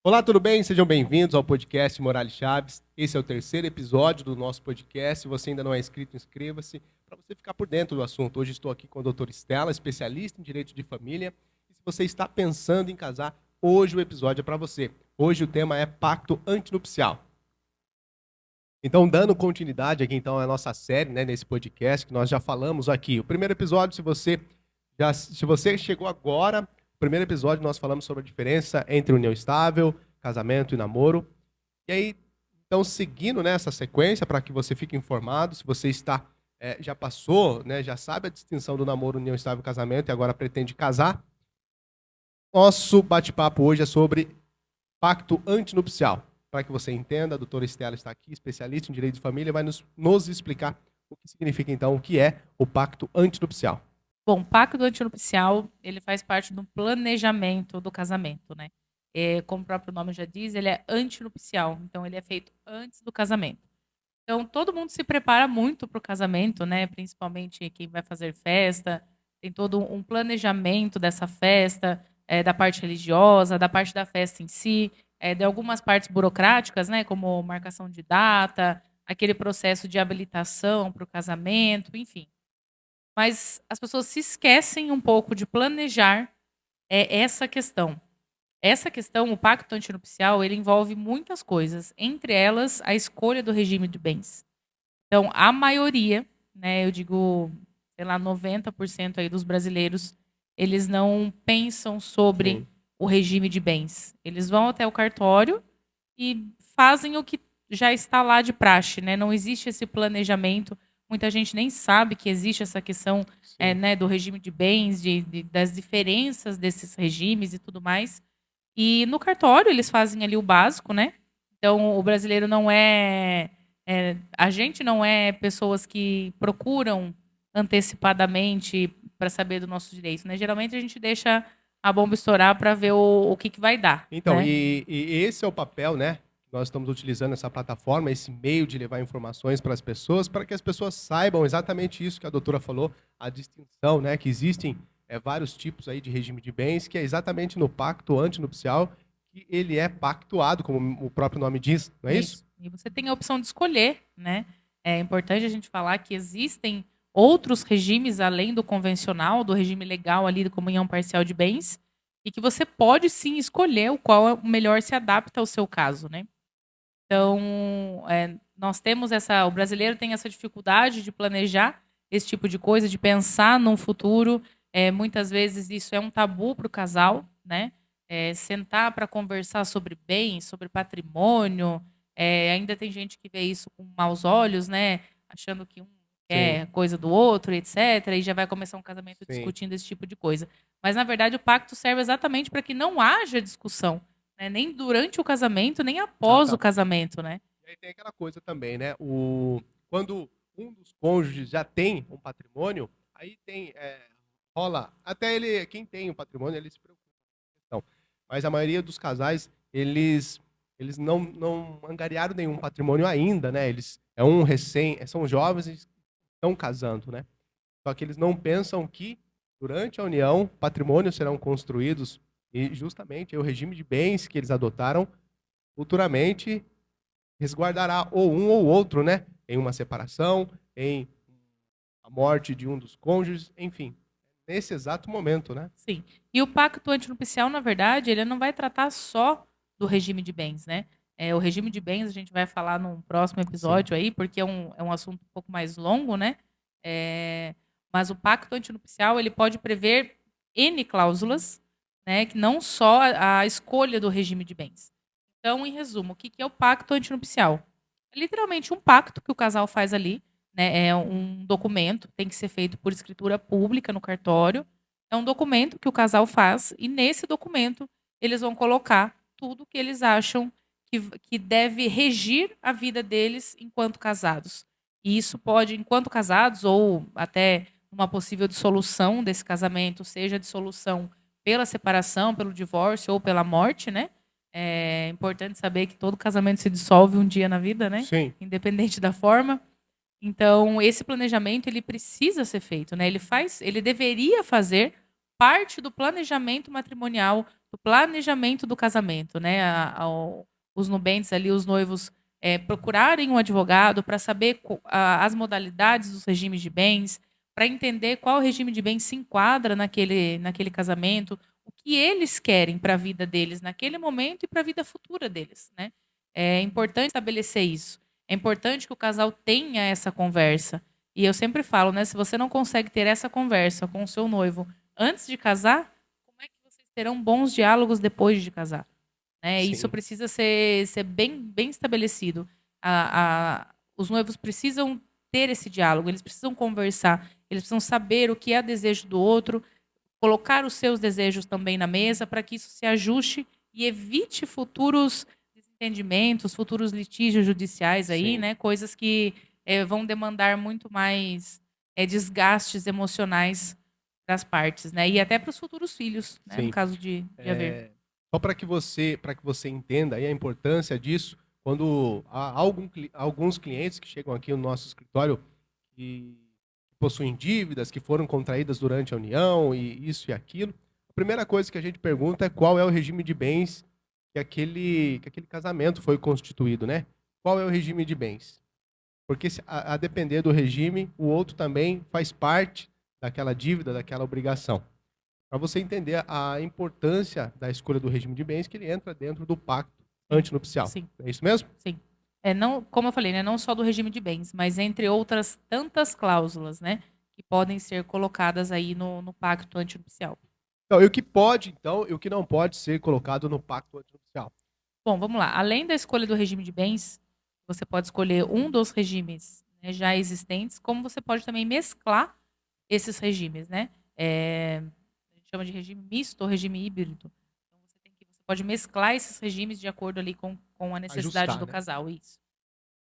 Olá, tudo bem? Sejam bem-vindos ao podcast Morales Chaves. Esse é o terceiro episódio do nosso podcast. Se você ainda não é inscrito, inscreva-se para você ficar por dentro do assunto. Hoje estou aqui com a doutora Estela, especialista em direito de família. E se você está pensando em casar, hoje o episódio é para você. Hoje o tema é pacto antinupcial. Então, dando continuidade aqui então à nossa série, né, nesse podcast que nós já falamos aqui. O primeiro episódio, se você chegou agora, no primeiro episódio nós falamos sobre a diferença entre união estável, casamento e namoro. E aí, então, seguindo nessa sequência, para que você fique informado, se você já passou, né, já sabe a distinção do namoro, união estável e casamento e agora pretende casar, nosso bate-papo hoje é sobre pacto antinupcial. Para que você entenda, a doutora Estela está aqui, especialista em direito de família, vai nos explicar o que significa, então, o que é o pacto antinupcial. Bom, o pacto antinupcial, ele faz parte do planejamento do casamento, né? Como o próprio nome já diz, ele é antinupcial, então ele é feito antes do casamento. Então, todo mundo se prepara muito para o casamento, né? Principalmente quem vai fazer festa, tem todo um planejamento dessa festa, da parte religiosa, da parte da festa em si, de algumas partes burocráticas, né? Como marcação de data, aquele processo de habilitação para o casamento, enfim. Mas as pessoas se esquecem um pouco de planejar essa questão. Essa questão, o pacto antinupcial, ele envolve muitas coisas, entre elas a escolha do regime de bens. Então, a maioria, né, eu digo, sei lá, 90% aí dos brasileiros, eles não pensam sobre Sim. o regime de bens. Eles vão até o cartório e fazem o que já está lá de praxe, né? Não existe esse planejamento. Muita gente nem sabe que existe essa questão, Sim. né, do regime de bens, das diferenças desses regimes e tudo mais. E no cartório eles fazem ali o básico, né? Então o brasileiro não a gente não é pessoas que procuram antecipadamente para saber do nosso direito, né? Geralmente a gente deixa a bomba estourar para ver o que vai dar, Então, né? e esse é o papel, né? Nós estamos utilizando essa plataforma, esse meio de levar informações para as pessoas, para que as pessoas saibam exatamente isso que a doutora falou, a distinção, né? Que existem vários tipos aí de regime de bens, que é exatamente no pacto antinupcial que ele é pactuado, como o próprio nome diz, não é isso? Isso. E você tem a opção de escolher, né? É importante a gente falar que existem outros regimes além do convencional, do regime legal ali da comunhão parcial de bens, e que você pode sim escolher o qual é o melhor se adapta ao seu caso, né? Então, nós temos o brasileiro tem essa dificuldade de planejar esse tipo de coisa, de pensar no futuro. Muitas vezes isso é um tabu para o casal, né? Sentar para conversar sobre bens, sobre patrimônio. Ainda tem gente que vê isso com maus olhos, né? Achando que um Sim, quer coisa do outro, etc. E já vai começar um casamento sim. discutindo esse tipo de coisa. Mas, na verdade, o pacto serve exatamente para que não haja discussão, né? Nem durante o casamento, nem após o Exatamente. casamento, né? E aí tem aquela coisa também, né? Quando um dos cônjuges já tem um patrimônio, aí rola. Até quem tem um patrimônio, ele se preocupa com a questão. Mas a maioria dos casais, eles não angariaram nenhum patrimônio ainda, né? Eles são jovens e estão casando, né? Só que eles não pensam que durante a união patrimônios serão construídos e justamente o regime de bens que eles adotaram futuramente resguardará ou um ou outro, né? Em uma separação, em a morte de um dos cônjuges, enfim, nesse exato momento, né? Sim. E o pacto antinupcial, na verdade, ele não vai tratar só do regime de bens, né? O regime de bens a gente vai falar num próximo Sim. episódio aí, porque é um assunto um pouco mais longo, né? Mas o pacto antinupcial, ele pode prever N cláusulas, né? Que não só a escolha do regime de bens. Então, em resumo, o que é o pacto antinupcial? É literalmente um pacto que o casal faz ali, né? É um documento, tem que ser feito por escritura pública no cartório. É um documento que o casal faz e nesse documento eles vão colocar tudo que eles acham que deve regir a vida deles enquanto casados. E isso pode, enquanto casados, ou até uma possível dissolução desse casamento, seja dissolução pela separação, pelo divórcio ou pela morte, né? É importante saber que todo casamento se dissolve um dia na vida, né? Sim. Independente da forma. Então, esse planejamento ele precisa ser feito, né? Ele deveria fazer parte do planejamento matrimonial, do planejamento do casamento, né? Os nubentes ali, os noivos, procurarem um advogado para saber as modalidades dos regimes de bens, para entender qual regime de bens se enquadra naquele casamento, o que eles querem para a vida deles naquele momento e para a vida futura deles, né? É importante estabelecer isso. É importante que o casal tenha essa conversa. E eu sempre falo, né? Se você não consegue ter essa conversa com o seu noivo antes de casar, como é que vocês terão bons diálogos depois de casar? Né? Isso Sim. precisa ser bem estabelecido. Os noivos precisam ter esse diálogo, eles precisam conversar, eles precisam saber o que é desejo do outro, colocar os seus desejos também na mesa para que isso se ajuste e evite futuros desentendimentos, futuros litígios judiciais aí, Sim. né? Coisas que vão demandar muito mais desgastes emocionais das partes, né? E até para os futuros filhos, né? No Sim. caso de haver. Só para que você entenda aí a importância disso, quando há alguns clientes que chegam aqui no nosso escritório que possuem dívidas que foram contraídas durante a união e isso e aquilo, a primeira coisa que a gente pergunta é qual é o regime de bens que aquele casamento foi constituído, né? Qual é o regime de bens? Porque a depender do regime, o outro também faz parte daquela dívida, daquela obrigação. Para você entender a importância da escolha do regime de bens, que ele entra dentro do pacto antinupcial. Sim, É isso mesmo? sim. Não, como eu falei, né, não só do regime de bens, mas entre outras tantas cláusulas, né, que podem ser colocadas aí no pacto antinupcial. Então, e o que pode, então, e o que não pode ser colocado no pacto antinupcial? Bom, vamos lá. Além da escolha do regime de bens, você pode escolher um dos regimes, né, já existentes, como você pode também mesclar esses regimes, né? A gente chama de regime misto ou regime híbrido. Então, você pode mesclar esses regimes de acordo ali com a necessidade Ajustar, do né? casal, isso.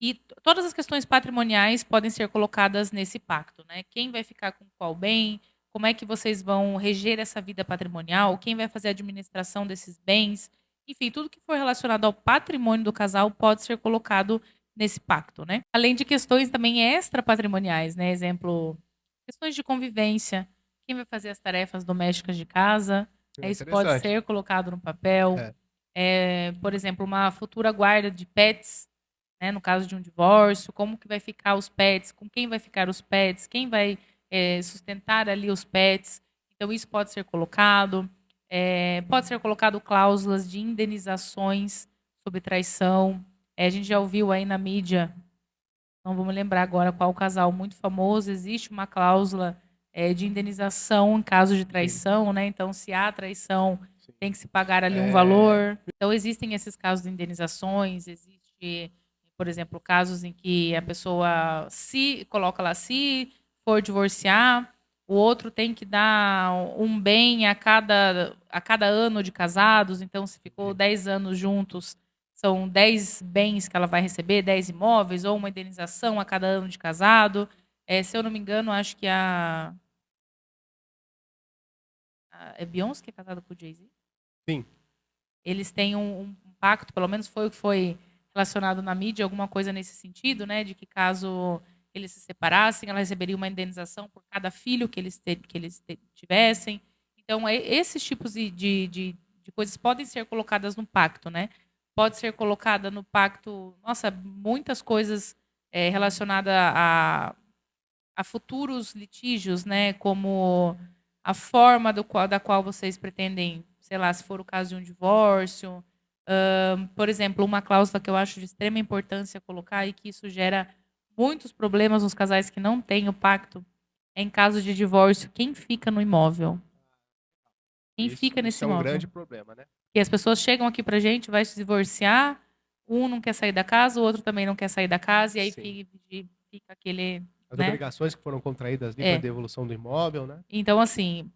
E todas as questões patrimoniais podem ser colocadas nesse pacto, né? Quem vai ficar com qual bem, como é que vocês vão reger essa vida patrimonial, quem vai fazer a administração desses bens, enfim, tudo que for relacionado ao patrimônio do casal pode ser colocado nesse pacto, né? Além de questões também extrapatrimoniais, né? Exemplo, questões de convivência, quem vai fazer as tarefas domésticas de casa, É isso pode interessante. ser colocado no papel. É. Por exemplo, uma futura guarda de pets, né, no caso de um divórcio, como que vai ficar os pets, com quem vai ficar os pets, quem vai sustentar ali os pets. Então, isso pode ser colocado. Pode ser colocado cláusulas de indenizações sobre traição. A gente já ouviu aí na mídia, não vou me lembrar agora qual casal muito famoso, existe uma cláusula de indenização em caso de Sim, traição, né? Então, se há traição, sim. tem que se pagar ali um É, valor. Então, existem esses casos de indenizações, existe, por exemplo, casos em que a pessoa se coloca lá, se for divorciar, o outro tem que dar um bem a cada ano de casados. Então, se ficou 10 anos juntos, são 10 bens que ela vai receber, 10 imóveis, ou uma indenização a cada ano de casado. Se eu não me engano, acho que é Beyoncé que é casada com o Jay-Z? sim. Eles têm um pacto, pelo menos foi o que foi relacionado na mídia, alguma coisa nesse sentido, né? De que caso eles se separassem, ela receberia uma indenização por cada filho que eles tivessem. Então, esses tipos de coisas podem ser colocadas no pacto, né? Pode ser colocada no pacto, nossa, muitas coisas relacionadas a futuros litígios, né? Como a forma da qual vocês pretendem, sei lá, se for o caso de um divórcio. Por exemplo, uma cláusula que eu acho de extrema importância colocar e que isso gera muitos problemas nos casais que não têm o pacto é em caso de divórcio, quem fica no imóvel? Quem Isso, fica isso nesse é um imóvel? grande problema, né? E as pessoas chegam aqui pra gente, vai se divorciar, um não quer sair da casa, o outro também não quer sair da casa, e aí Sim. fica aquele, As né? obrigações que foram contraídas ali para a É. devolução do imóvel, né? Então, assim,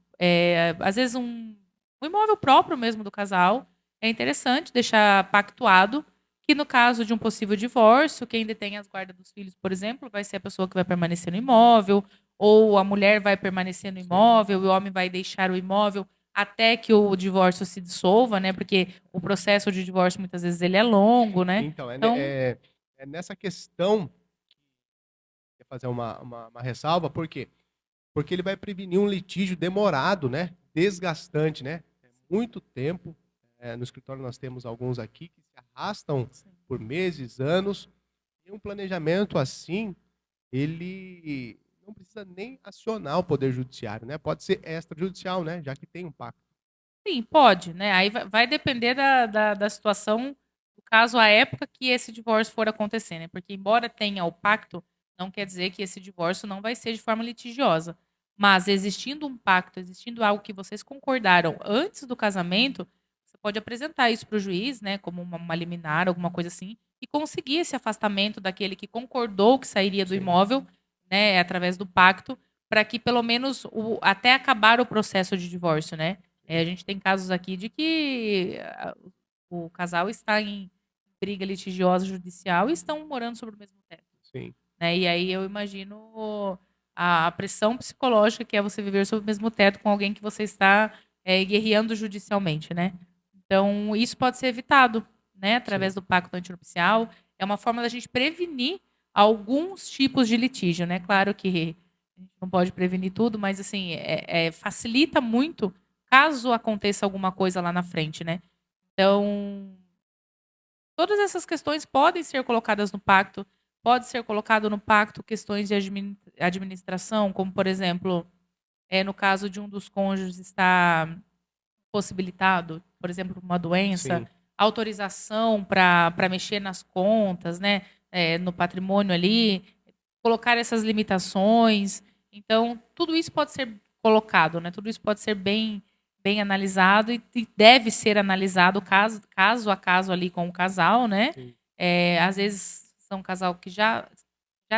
às vezes um imóvel próprio mesmo do casal é interessante deixar pactuado que no caso de um possível divórcio, quem detém as guardas dos filhos, por exemplo, vai ser a pessoa que vai permanecer no imóvel, ou a mulher vai permanecer no Sim. imóvel, e o homem vai deixar o imóvel até que o divórcio se dissolva, né? Porque o processo de divórcio muitas vezes ele é longo, né? Então, Então, é nessa questão que eu fazer uma ressalva, por quê? Porque ele vai prevenir um litígio demorado, né? Desgastante, né? muito tempo. No escritório nós temos alguns aqui que se arrastam Sim. por meses, anos. E um planejamento assim, ele não precisa nem acionar o Poder Judiciário, né? Pode ser extrajudicial, né? Já que tem um pacto. Sim, pode, né? Aí vai depender da situação, do caso, a época que esse divórcio for acontecer, né? Porque, embora tenha o pacto, não quer dizer que esse divórcio não vai ser de forma litigiosa. Mas, existindo um pacto, existindo algo que vocês concordaram antes do casamento, você pode apresentar isso para o juiz, né? Como uma liminar, alguma coisa assim, e conseguir esse afastamento daquele que concordou que sairia do Sim. imóvel, né? Através do pacto, para que, pelo menos, até acabar o processo de divórcio, né? A gente tem casos aqui de que o casal está em briga litigiosa judicial e estão morando sobre o mesmo teto. Sim. Né? E aí eu imagino a pressão psicológica que é você viver sob o mesmo teto com alguém que você está guerreando judicialmente, né? Então, isso pode ser evitado, né? Através Sim. do pacto antinupcial. É uma forma da gente prevenir alguns tipos de litígio, né? Claro que a gente não pode prevenir tudo, mas assim, facilita muito caso aconteça alguma coisa lá na frente, né? Então, todas essas questões podem ser colocadas no pacto. Pode ser colocado no pacto questões de administração, como, por exemplo, no caso de um dos cônjuges estar possibilitado, por exemplo, uma doença, Sim. autorização para mexer nas contas, né? No patrimônio ali, colocar essas limitações. Então, tudo isso pode ser colocado, né? Tudo isso pode ser bem analisado e deve ser analisado caso a caso ali com o casal, né? Sim. Às vezes são um casal que já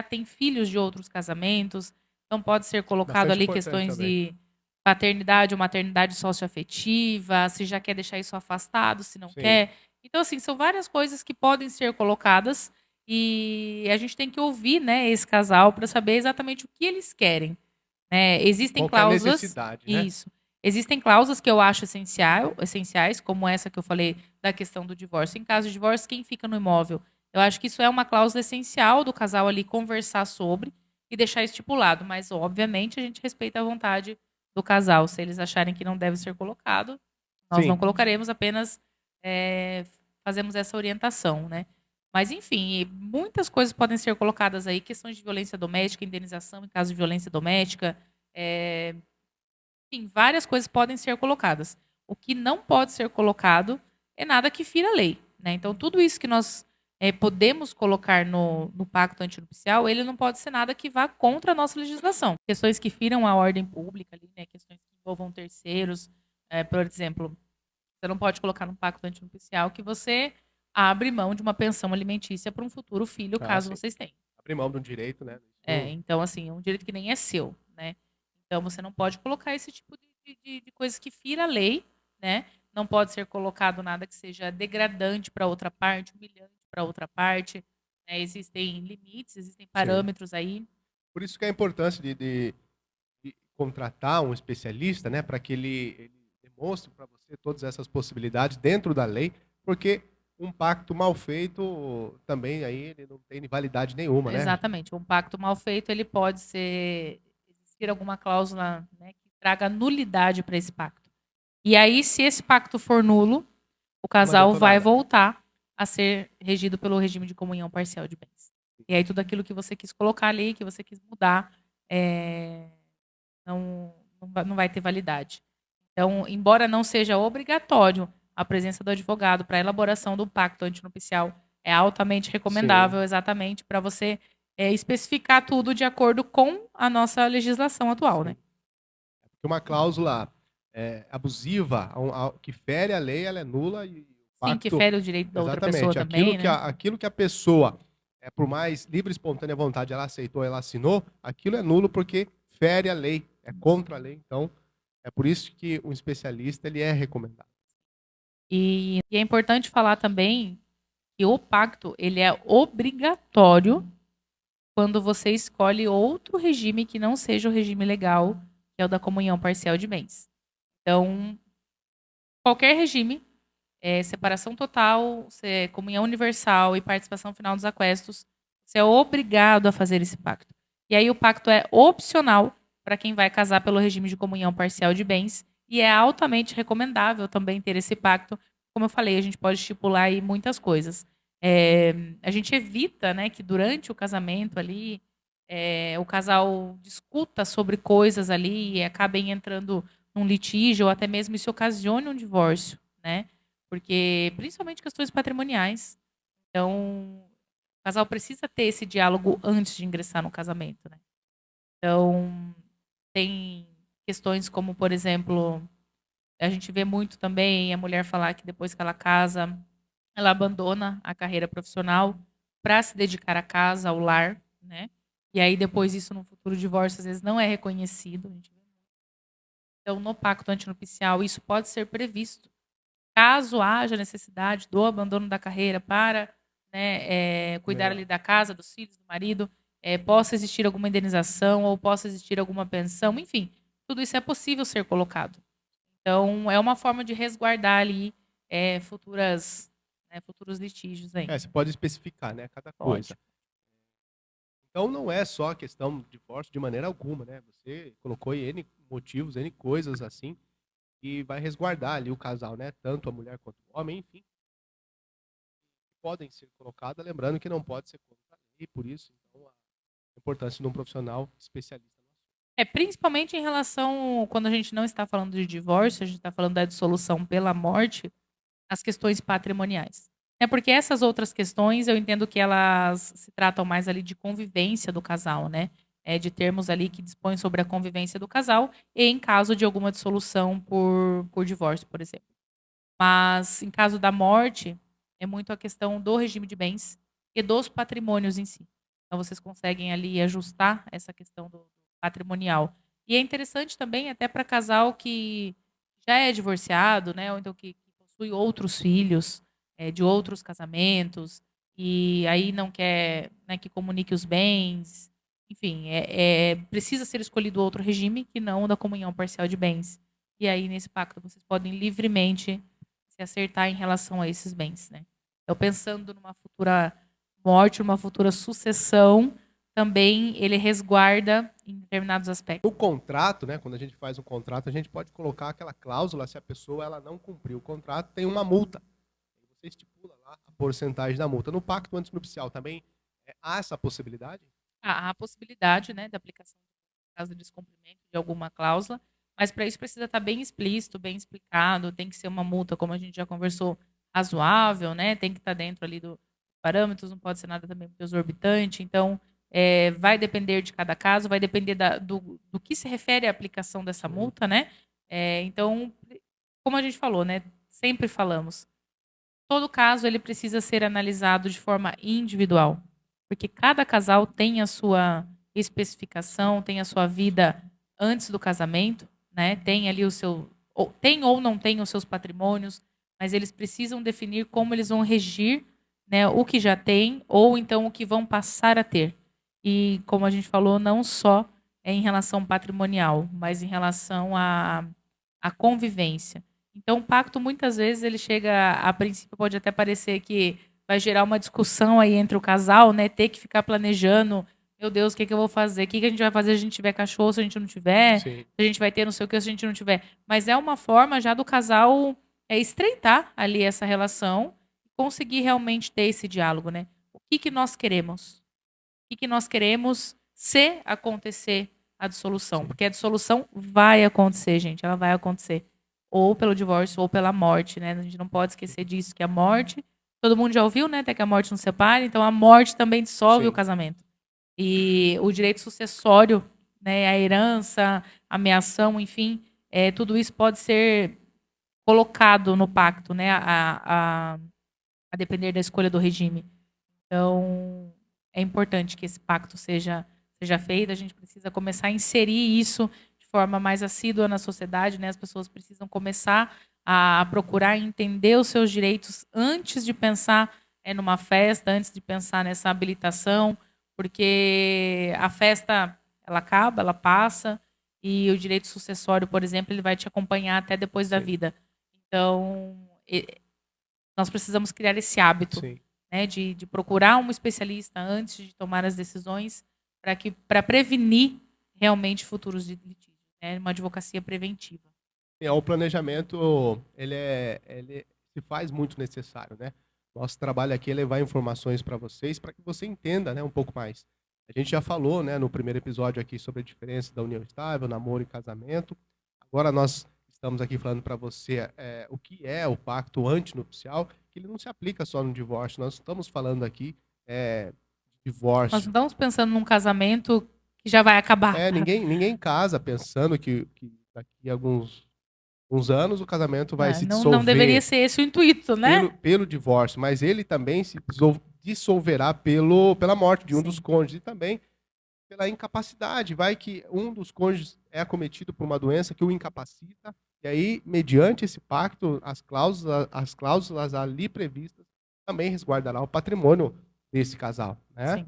tem filhos de outros casamentos, então pode ser colocado Bastante ali importante questões também. de paternidade ou maternidade socioafetiva, se já quer deixar isso afastado, se não Sim. quer. Então, assim, são várias coisas que podem ser colocadas e a gente tem que ouvir, né, esse casal para saber exatamente o que eles querem. Né? Existem Qual que é a cláusulas. necessidade, né? Isso. Existem cláusulas que eu acho essenciais, como essa que eu falei da questão do divórcio. Em caso de divórcio, quem fica no imóvel? Eu acho que isso é uma cláusula essencial do casal ali conversar sobre e deixar estipulado. Mas, obviamente, a gente respeita a vontade do casal. Se eles acharem que não deve ser colocado, nós Sim. não colocaremos, apenas fazemos essa orientação, né? Mas, enfim, muitas coisas podem ser colocadas aí, questões de violência doméstica, indenização em caso de violência doméstica, enfim, várias coisas podem ser colocadas. O que não pode ser colocado é nada que fira a lei, né? Então, tudo isso que nós podemos colocar no pacto antinupcial, ele não pode ser nada que vá contra a nossa legislação. Questões que firam a ordem pública, ali, né? Questões que envolvam terceiros, por exemplo, você não pode colocar no pacto antinupcial que você abre mão de uma pensão alimentícia para um futuro filho, caso Sim. vocês tenham. Abrir mão de um direito, né? Então, assim, é um direito que nem é seu, né? Então, você não pode colocar esse tipo de coisas que fira a lei, né? Não pode ser colocado nada que seja degradante para outra parte, humilhante para outra parte. Né? Existem limites, existem parâmetros aí. Por isso que é a importância de contratar um especialista, né? Para que ele demonstre para você todas essas possibilidades dentro da lei, porque um pacto mal feito também aí ele não tem validade nenhuma, né? Exatamente. Um pacto mal feito, ele pode existir alguma cláusula, né, que traga nulidade para esse pacto. E aí, se esse pacto for nulo, o Não casal adiantou vai nada. voltar a ser regido pelo regime de comunhão parcial de bens. E aí tudo aquilo que você quis colocar ali, que você quis mudar, não vai ter validade. Então, embora não seja obrigatório a presença do advogado para a elaboração do pacto antinupcial, é altamente recomendável, exatamente para você especificar tudo de acordo com a nossa legislação atual, né? Porque uma cláusula abusiva, que fere a lei, ela é nula e o Sim, que pacto... fere o direito da outra pessoa Exatamente. também, né? Aquilo que a pessoa, por mais livre e espontânea vontade, ela aceitou, ela assinou, aquilo é nulo porque fere a lei, é contra a lei. Então, é por isso que um especialista ele é recomendado. E é importante falar também que o pacto ele é obrigatório quando você escolhe outro regime que não seja o regime legal, que é o da comunhão parcial de bens. Então, qualquer regime, separação total, comunhão universal e participação final dos aquestos, você é obrigado a fazer esse pacto. E aí o pacto é opcional para quem vai casar pelo regime de comunhão parcial de bens e é altamente recomendável também ter esse pacto. Como eu falei, a gente pode estipular aí muitas coisas. A gente evita, né, que durante o casamento ali, o casal discuta sobre coisas ali e acabem entrando num litígio ou até mesmo isso ocasione um divórcio, né? Porque principalmente questões patrimoniais. Então, o casal precisa ter esse diálogo antes de ingressar no casamento, né? Então, tem questões como, por exemplo, a gente vê muito também a mulher falar que depois que ela casa, ela abandona a carreira profissional para se dedicar à casa, ao lar, né? E aí depois isso no futuro divórcio às vezes não é reconhecido. Então, no pacto antinupcial, isso pode ser previsto. Caso haja necessidade do abandono da carreira para, né, cuidar Legal. ali da casa, dos filhos, do marido, possa existir alguma indenização ou possa existir alguma pensão, enfim, tudo isso é possível ser colocado. Então, é uma forma de resguardar ali futuros litígios aí. Você pode especificar, né, cada Pode. coisa. Então não é só a questão do divórcio de maneira alguma, né? Você colocou aí N motivos, N coisas assim, que vai resguardar ali o casal, né? Tanto a mulher quanto o homem, enfim, podem ser colocadas, lembrando que não pode ser contra a lei, por isso, então, a importância de um profissional especialista. Principalmente em relação, quando a gente não está falando de divórcio, a gente está falando da dissolução pela morte, as questões patrimoniais. Porque essas outras questões, eu entendo que elas se tratam mais ali de convivência do casal, né? De termos ali que dispõem sobre a convivência do casal e em caso de alguma dissolução por divórcio, por exemplo. Mas em caso da morte, é muito a questão do regime de bens e dos patrimônios em si. Então vocês conseguem ali ajustar essa questão do patrimonial. E é interessante também até para casal que já é divorciado, né, ou então que possui outros filhos de outros casamentos e aí não quer, né, que comunique os bens. Enfim, precisa ser escolhido outro regime que não o da comunhão parcial de bens. E aí, nesse pacto, vocês podem livremente se acertar em relação a esses bens, né? Então, pensando numa futura morte, numa futura sucessão, também ele resguarda em determinados aspectos. No contrato, né, quando a gente faz um contrato, a gente pode colocar aquela cláusula, se a pessoa ela não cumprir o contrato, tem uma multa. Você estipula lá a porcentagem da multa. No pacto antinupcial também há essa possibilidade? Há a possibilidade, né, da aplicação caso de descumprimento de alguma cláusula, mas para isso precisa estar bem explícito, bem explicado, tem que ser uma multa, como a gente já conversou, razoável, né? Tem que estar dentro ali dos parâmetros, não pode ser nada também muito exorbitante. Então, vai depender de cada caso, vai depender do que se refere à aplicação dessa Sim. multa, né? Então, como a gente falou, né? Sempre falamos, todo caso ele precisa ser analisado de forma individual, porque cada casal tem a sua especificação, tem a sua vida antes do casamento, né? Tem ali o seu, tem ou não tem os seus patrimônios, mas eles precisam definir como eles vão regir, né, o que já tem ou então o que vão passar a ter. E como a gente falou, não só em relação patrimonial, mas em relação à convivência. Então, o pacto, muitas vezes, ele chega, a princípio, pode até parecer que vai gerar uma discussão aí entre o casal, né? Ter que ficar planejando, meu Deus, o que eu vou fazer? O que a gente vai fazer se a gente tiver cachorro, se a gente não tiver? Sim. Se a gente vai ter não sei o que se a gente não tiver? Mas é uma forma já do casal estreitar ali essa relação, conseguir realmente ter esse diálogo, né? O que nós queremos? O que nós queremos se acontecer a dissolução? Sim. Porque a dissolução vai acontecer, gente, ela vai acontecer ou pelo divórcio ou pela morte, né? A gente não pode esquecer disso, que a morte, todo mundo já ouviu, né? Até que a morte nos separe, então a morte também dissolve o Sim. casamento. E o direito sucessório, né? A herança, a ameação, enfim, tudo isso pode ser colocado no pacto, né? A depender da escolha do regime. Então, é importante que esse pacto seja feito, a gente precisa começar a inserir isso de forma mais assídua na sociedade, né? As pessoas precisam começar a procurar entender os seus direitos antes de pensar numa festa, antes de pensar nessa habilitação, porque a festa ela acaba, ela passa, e o direito sucessório, por exemplo, ele vai te acompanhar até depois da Sim. vida. Então, nós precisamos criar esse hábito, Sim. né, de procurar um especialista antes de tomar as decisões para prevenir realmente futuros litígios, né, uma advocacia preventiva. O planejamento, ele se faz muito necessário, né? Nosso trabalho aqui é levar informações para vocês, para que você entenda, né, um pouco mais. A gente já falou, né, no primeiro episódio aqui sobre a diferença da união estável, namoro e casamento. Agora nós estamos aqui falando para você o que é o pacto antinupcial, que ele não se aplica só no divórcio. Nós estamos falando aqui de Nós não divórcio. estamos pensando num casamento que já vai acabar. Ninguém casa pensando que daqui a uns anos o casamento vai se Não dissolver deveria ser esse o intuito, né? pelo divórcio, mas ele também se dissolverá pela morte de um dos cônjuges e também pela incapacidade. Vai que um dos cônjuges é acometido por uma doença que o incapacita, e aí, mediante esse pacto, as cláusulas ali previstas também resguardará o patrimônio desse casal, né? Sim.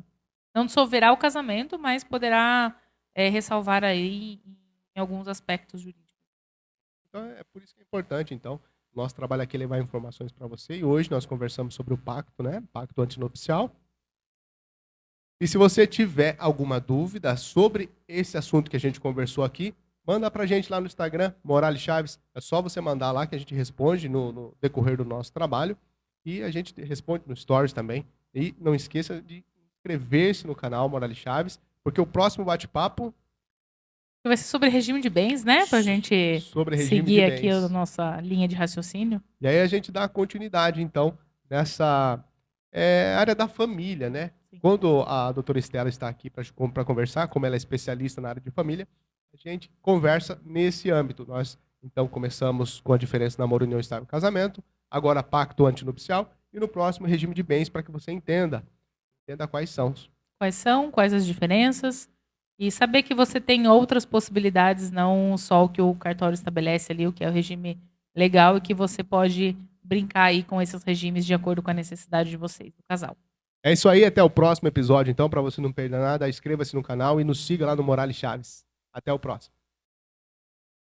Não dissolverá o casamento, mas poderá ressalvar aí em alguns aspectos jurídicos. Então, é por isso que é importante, então, nosso trabalho aqui é levar informações para você, e hoje nós conversamos sobre o pacto, né? Pacto antinupcial. E se você tiver alguma dúvida sobre esse assunto que a gente conversou aqui, manda para a gente lá no Instagram, Morales Chaves. É só você mandar lá que a gente responde no decorrer do nosso trabalho. E a gente responde no Stories também. E não esqueça de inscrever-se no canal Morales Chaves, porque o próximo bate-papo Vai ser sobre regime de bens, né? Pra gente sobre regime seguir de aqui bens. a nossa linha de raciocínio. E aí a gente dá continuidade, então, nessa área da família, né? Sim. Quando a doutora Estela está aqui para conversar, como ela é especialista na área de família, a gente conversa nesse âmbito. Nós, então, começamos com a diferença namoro, união estável e casamento, agora pacto antinupcial, e no próximo regime de bens, para que você entenda quais são. Quais são, quais as diferenças, e saber que você tem outras possibilidades, não só o que o cartório estabelece ali, o que é o regime legal, e que você pode brincar aí com esses regimes de acordo com a necessidade de vocês, do casal. É isso aí, até o próximo episódio, então, para você não perder nada, inscreva-se no canal e nos siga lá no Morales Chaves. Até o próximo.